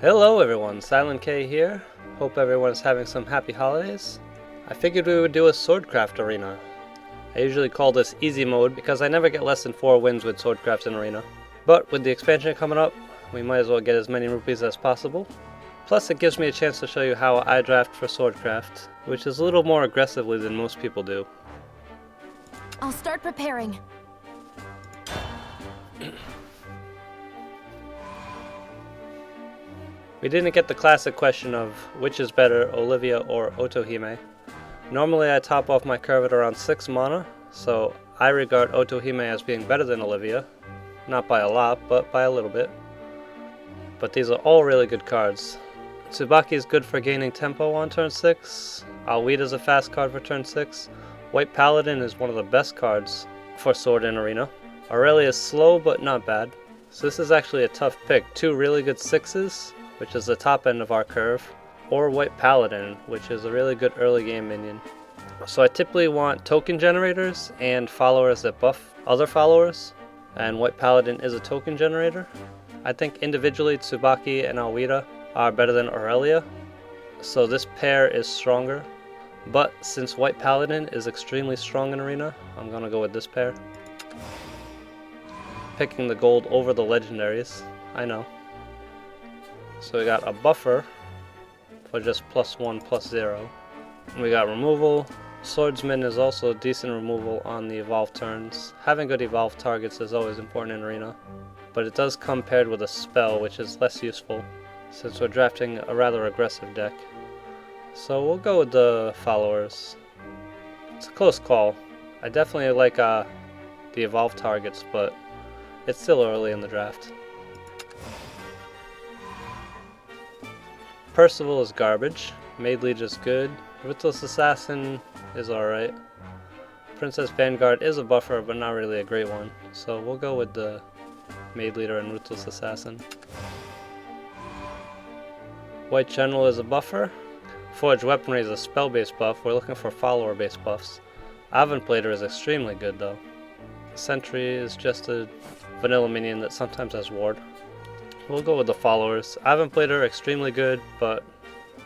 Hello everyone, Silent K here. Hope everyone is having some happy holidays. I figured we would do a swordcraft arena. I usually call this easy mode because I never get less than 4 wins with swordcraft in arena. But with the expansion coming up, we might as well get as many rupees as possible. Plus it gives me a chance to show you how I draft for swordcraft, which is a little more aggressively than most people do. I'll start preparing. We didn't get the classic question of which is better, Olivia or Otohime. Normally I top off my curve at around 6 mana, so I regard Otohime as being better than Olivia. Not by a lot, but by a little bit. But these are all really good cards. Tsubaki is good for gaining tempo on turn 6. Alweida is a fast card for turn 6. White Paladin is one of the best cards for Sword in Arena. Aurelia is slow but not bad. So this is actually a tough pick. 2 really good 6s, which is the top end of our curve, or White Paladin, which is a really good early game minion. So I typically want token generators and followers that buff other followers, and White Paladin is a token generator. I think individually Tsubaki and Alweida are better than Aurelia, so this pair is stronger. But since White Paladin is extremely strong in Arena, I'm gonna go with this pair. Picking the gold over the legendaries, I know. So we got a buffer for just +1/+0. We got removal. Swordsman is also decent removal on the evolve turns. Having good evolve targets is always important in Arena, but it does come paired with a spell, which is less useful since we're drafting a rather aggressive deck. So we'll go with the followers. It's a close call. I definitely like the evolve targets, but it's still early in the draft. Percival is garbage. Mage Lead is good. Ruthless Assassin is alright. Princess Vanguard is a buffer, but not really a great one. So we'll go with the Mage Leader and Ruthless Assassin. White General is a buffer. Forged Weaponry is a spell-based buff. We're looking for follower-based buffs. Avonplater is extremely good though. Sentry is just a vanilla minion that sometimes has ward. We'll go with the followers. Avonplater extremely good, but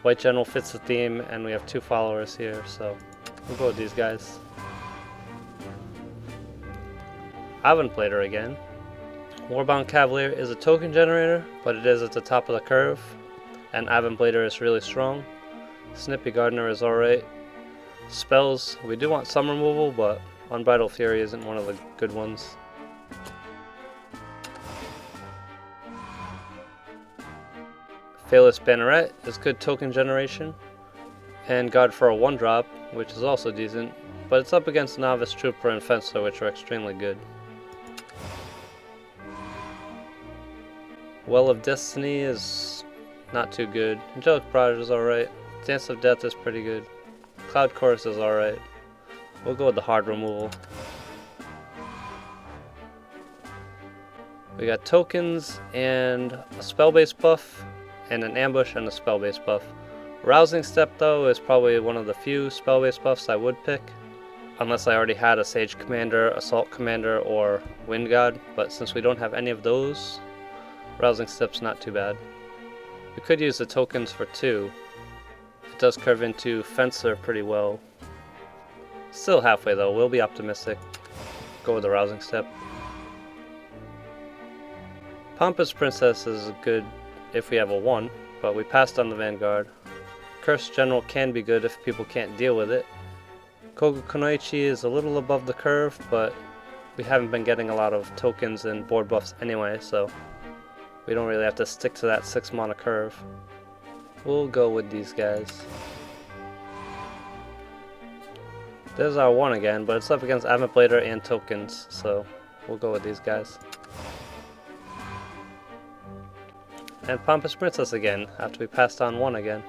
White General fits the theme and we have 2 followers here, so we'll go with these guys. Avonplater again. Warbound Cavalier is a token generator, but it is at the top of the curve, and Avonplater is really strong. Snippy Gardener is alright. Spells, we do want some removal, but Unbridled Fury isn't one of the good ones. Fearless Banneret is good token generation, and God for a 1-drop, which is also decent, but it's up against Novice Trooper and Fencer, which are extremely good. Well of Destiny is not too good. Angelic Barrage is alright. Dance of Death is pretty good. Cloud Chorus is alright. We'll go with the hard removal. We got tokens and a spell-based buff, and an ambush and a spell-based buff. Rousing Step though is probably one of the few spell-based buffs I would pick, unless I already had a Sage Commander, Assault Commander, or Wind God, but since we don't have any of those, Rousing Step's not too bad. We could use the tokens for 2. It does curve into Fencer pretty well. Still halfway though, we'll be optimistic. Go with the Rousing Step. Pompous Princess is good if we have a 1, but we passed on the Vanguard. Cursed General can be good if people can't deal with it. Koga Kunoichi is a little above the curve, but we haven't been getting a lot of tokens and board buffs anyway, so we don't really have to stick to that 6 mana curve. We'll go with these guys. There's our 1 again, but it's up against Avonplater and tokens, so we'll go with these guys. And Pompous Princess again, after we passed on 1 again.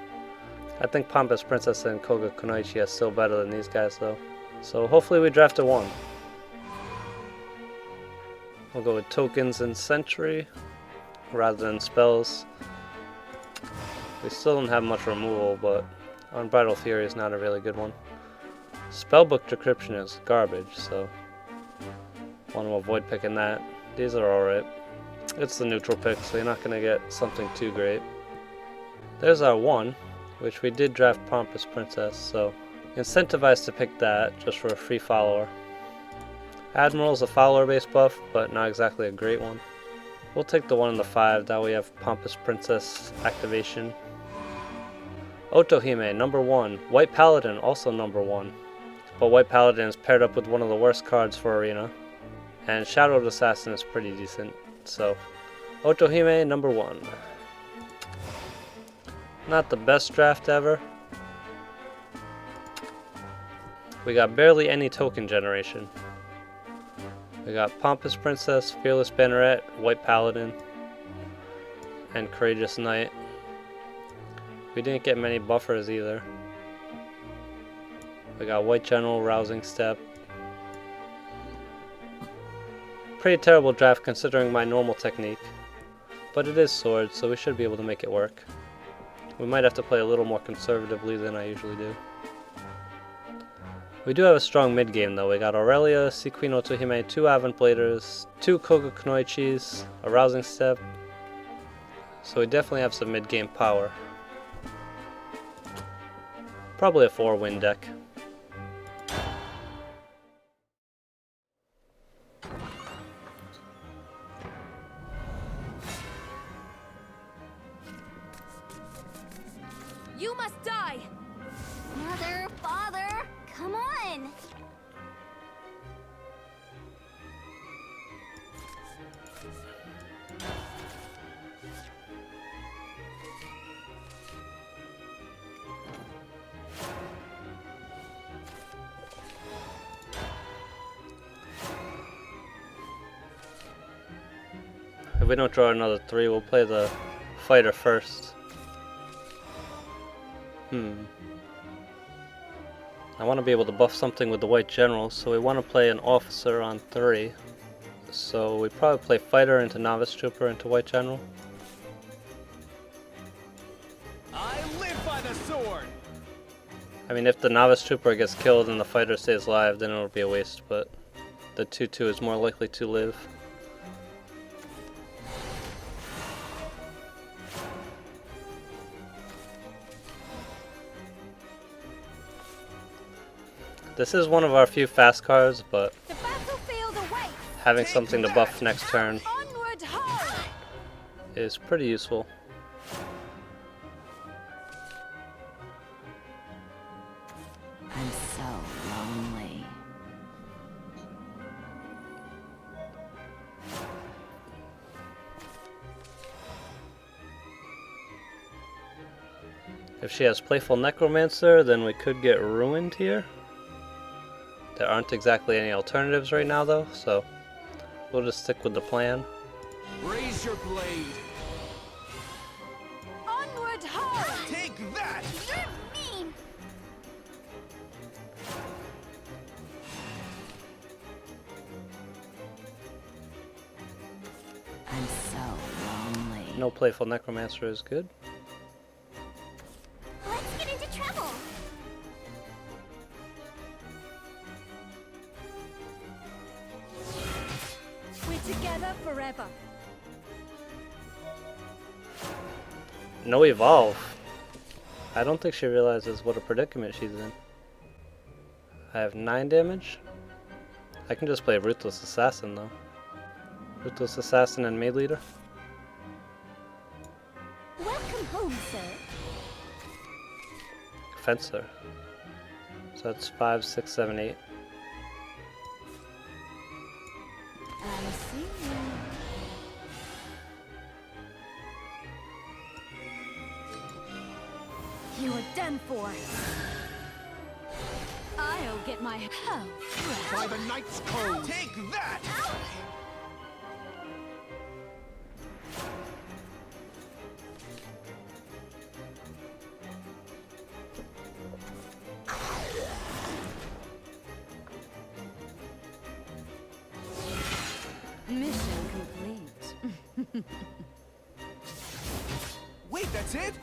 I think Pompous Princess and Koga Kunoichi are still better than these guys though. So hopefully we draft a 1. We'll go with tokens and Sentry, rather than spells. We still don't have much removal, but Unbridled Fury is not a really good one. Spellbook Decryption is garbage, so want to avoid picking that. These are alright. It's the neutral pick, so you're not going to get something too great. There's our 1, which we did draft Pompous Princess, so incentivized to pick that just for a free follower. Admiral's a follower-based buff, but not exactly a great one. We'll take the 1 and the 5, that way we have Pompous Princess activation. Otohime, number 1. White Paladin, also number 1. But White Paladin is paired up with one of the worst cards for Arena. And Shadowed Assassin is pretty decent, so Otohime, number 1. Not the best draft ever. We got barely any token generation. We got Pompous Princess, Fearless Banneret, White Paladin, and Courageous Knight. We didn't get many buffers either. We got White General, Rousing Step. Pretty terrible draft considering my normal technique. But it is Sword, so we should be able to make it work. We might have to play a little more conservatively than I usually do. We do have a strong mid game though. We got Aurelia, Sea Queen Otohime, 2 Avant Bladers, 2 Koga Kunoichis, a Rousing Step. So we definitely have some mid game power. Probably a 4-win deck. You must die! Mother, father, come on! If we don't draw another 3, we'll play the fighter first. I want to be able to buff something with the White General, so we want to play an officer on 3. So we probably play fighter into Novice Trooper into White General. I live by the sword. I mean, if the Novice Trooper gets killed and the fighter stays alive, then it'll be a waste, but the 2/2 is more likely to live. This is one of our few fast cards, but The battlefield awaits! having something to buff next turn Onward ho! is pretty useful. I'm so lonely. If she has Playful Necromancer, then we could get Ruined here. There aren't exactly any alternatives right now though, so we'll just stick with the plan. Raise your blade. Onward ho! Take that. You're mean! I'm so lonely. No Playful Necromancer is good. Let's get into trouble! We're together forever. No Evolve. I don't think she realizes what a predicament she's in. I have 9 damage. I can just play Ruthless Assassin though. Ruthless Assassin and Maid Leader. Welcome home, sir. Fencer. So that's 5, 6, 7, 8. I see you. You are done for. I'll get my health. By the Knight's Code. Take that. Mission complete. Wait, that's it?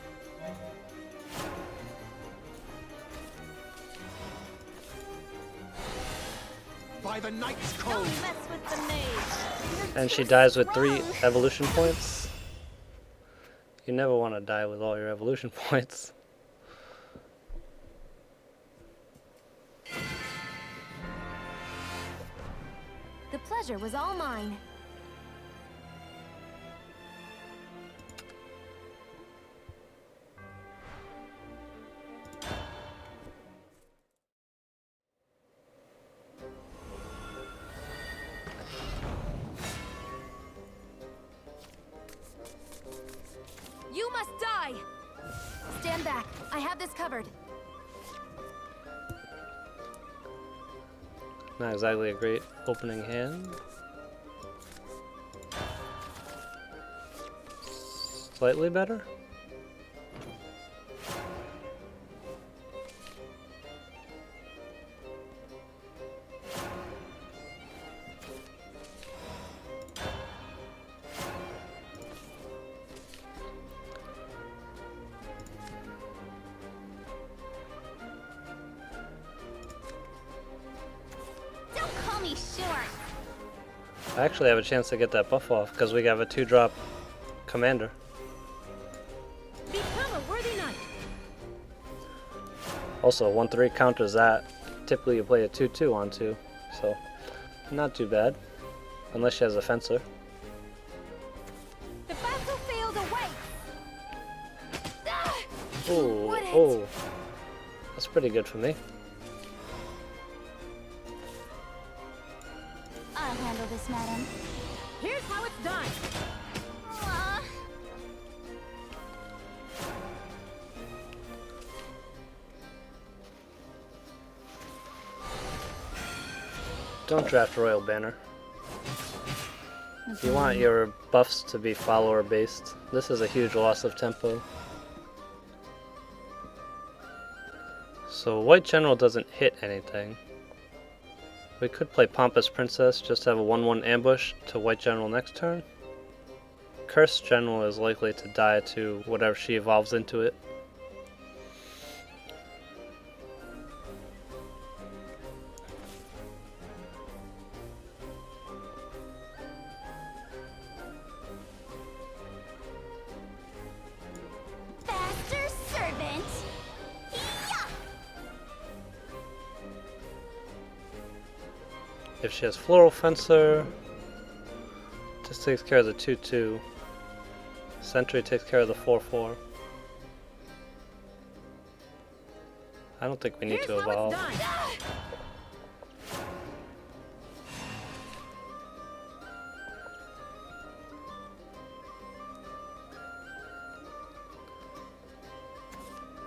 By the Knight's Code. Don't mess with the mage. And she dies with 3 evolution points. You never want to die with all your evolution points. The pleasure was all mine. You must die! Stand back. I have this covered. Not exactly a great opening hand. Slightly better? Don't call me short. I actually have a chance to get that buff off because we have a 2-drop commander. Become a worthy knight. Also, 1/3 counters that. Typically you play a 2/2 on 2, so not too bad. Unless she has a fencer. The battlefield awaits. Ah! Ooh, Wouldn't. oh. That's pretty good for me. I'll handle this, madam. Here's how it's done. Don't draft Royal Banner. You want your buffs to be follower based. This is a huge loss of tempo. So White General doesn't hit anything. We could play Pompous Princess, just have a 1/1 ambush to White General next turn. Cursed General is likely to die to whatever she evolves into it. Faster servant. Yeah! If she has Floral Fencer, this takes care of the 2/2. Sentry takes care of the 4/4. I don't think we need to evolve. Ah!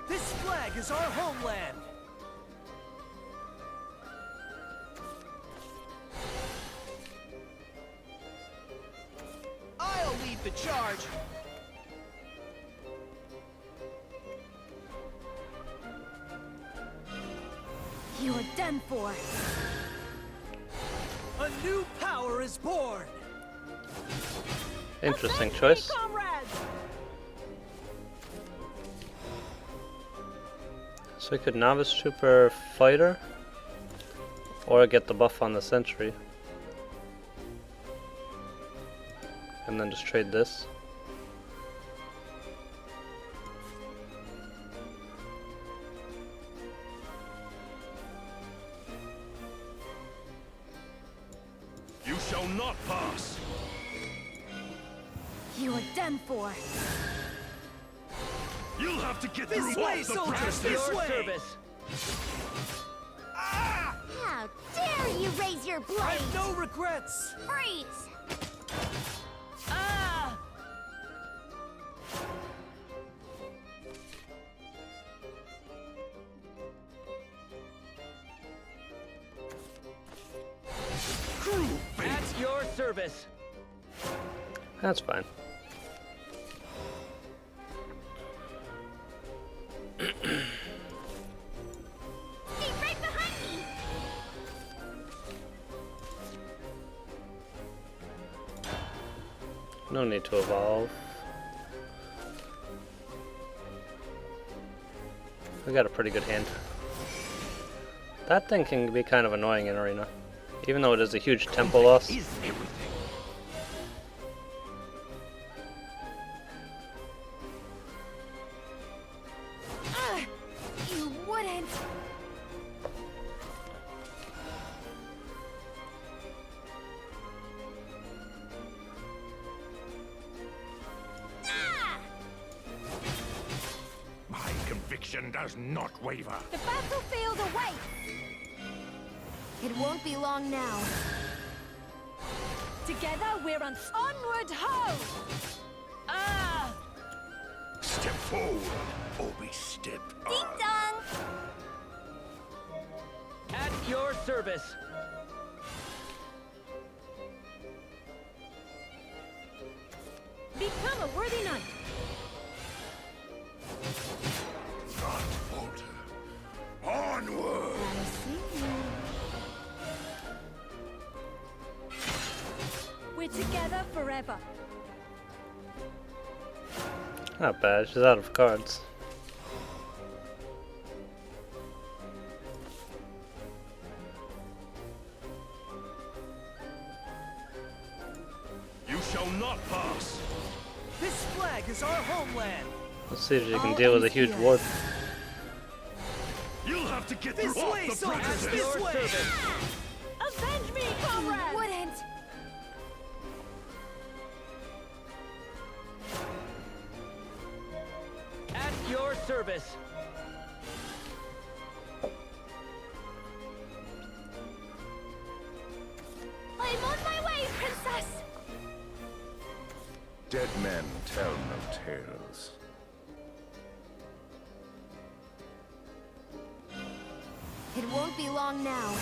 This flag is our homeland. I'll lead the charge. You are done for. A new power is born. Interesting choice. Comrades! So we could Novice Trooper Fighter, or get the buff on the Sentry. And then just trade this. You shall not pass. You are done for. You'll have to get through all the soldiers this way. Service. Ah! How dare you raise your blade? I have no regrets. Freeze! Ah! Crew, at your service. That's fine. Stay right behind me! No need to evolve. We got a pretty good hand. That thing can be kind of annoying in Arena, even though it is a huge tempo loss. Is everything. Rebellion does not waver. The battlefield awaits! It won't be long now. Together we're on onward ho! Ah! Step forward, or be stepped Ding on. dong! At your service. Become a worthy knight! Not falter. Onward! I see you. We're together forever. Not bad, she's out of cards. You shall not pass. This flag is our homeland. Let's see if she can All deal with a is huge here. ward. You'll have to get This through off way, the soldiers, premises. this way. Avenge me, comrade! Wouldn't! At your service. I'm on my way, princess! Dead men tell no tales. It won't be long now.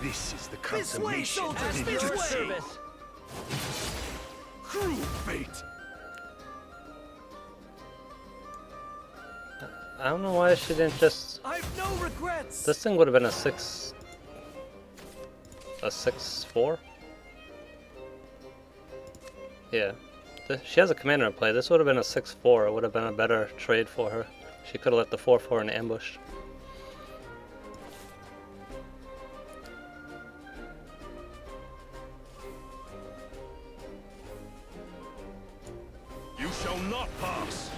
This is the This way, consummation soldiers, of this your way. service. Cruel fate. I don't know why she didn't just... I've no regrets. This thing would have been a 6... A 6-4? Yeah. She has a commander in play. This would have been a 6-4. It would have been a better trade for her. She could have let the 4-4 in ambush. You shall not pass.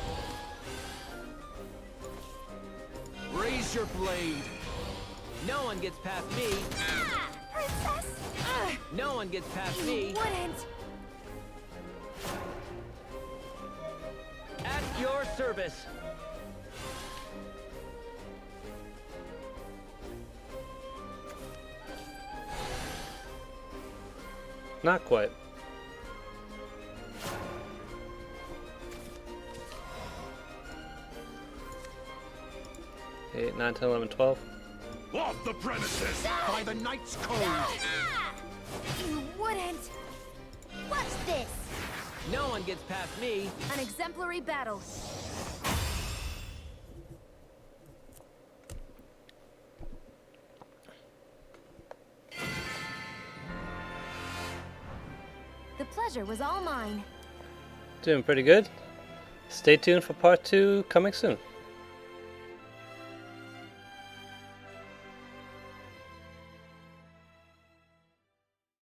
Raise your blade. No one gets past me. Ah! Princess! No one gets past You me. wouldn't! At your service. Not quite. 8, 9, 10, 11, 12. Off the premises by the Knight's Code. Ah! You wouldn't! What's this? No one gets past me. An exemplary battle. The pleasure was all mine. Doing pretty good. Stay tuned for part 2 coming soon.